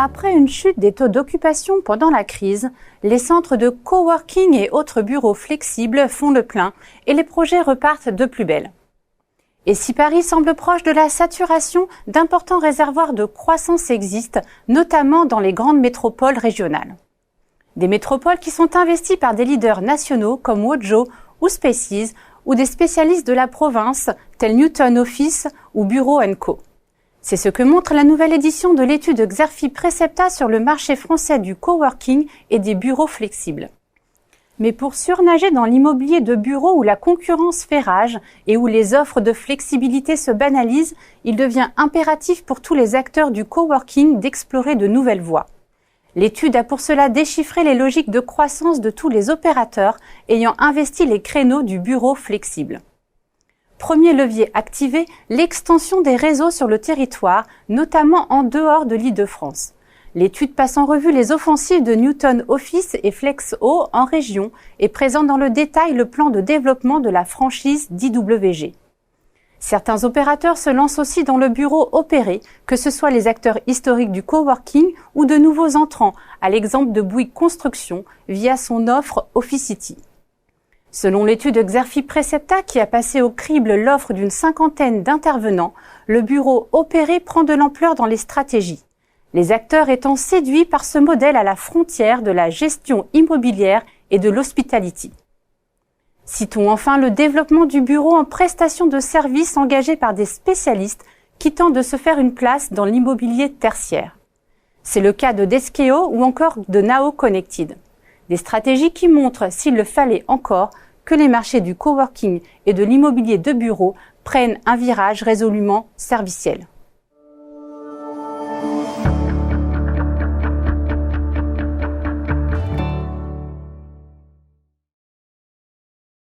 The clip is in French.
Après une chute des taux d'occupation pendant la crise, les centres de coworking et autres bureaux flexibles font le plein et les projets repartent de plus belle. Et si Paris semble proche de la saturation, d'importants réservoirs de croissance existent, notamment dans les grandes métropoles régionales. Des métropoles qui sont investies par des leaders nationaux comme Wojo ou Spaces, ou des spécialistes de la province tels Newton Office ou Bureau & Co. C'est ce que montre la nouvelle édition de l'étude Xerfi Precepta sur le marché français du coworking et des bureaux flexibles. Mais pour surnager dans l'immobilier de bureaux où la concurrence fait rage et où les offres de flexibilité se banalisent, il devient impératif pour tous les acteurs du coworking d'explorer de nouvelles voies. L'étude a pour cela déchiffré les logiques de croissance de tous les opérateurs ayant investi les créneaux du bureau flexible. Premier levier activé, l'extension des réseaux sur le territoire, notamment en dehors de l'Île-de-France. L'étude passe en revue les offensives de Newton Office et Flexo en région et présente dans le détail le plan de développement de la franchise d'IWG. Certains opérateurs se lancent aussi dans le bureau opéré, que ce soit les acteurs historiques du coworking ou de nouveaux entrants, à l'exemple de Bouygues Construction via son offre Officity. Selon l'étude Xerfi Precepta qui a passé au crible l'offre d'une 50aine d'intervenants, le bureau opéré prend de l'ampleur dans les stratégies. Les acteurs étant séduits par ce modèle à la frontière de la gestion immobilière et de l'hospitality. Citons enfin le développement du bureau en prestation de services engagé par des spécialistes qui tentent de se faire une place dans l'immobilier tertiaire. C'est le cas de Deskeo ou encore de Nao Connected. Des stratégies qui montrent, s'il le fallait encore, que les marchés du coworking et de l'immobilier de bureau prennent un virage résolument serviciel.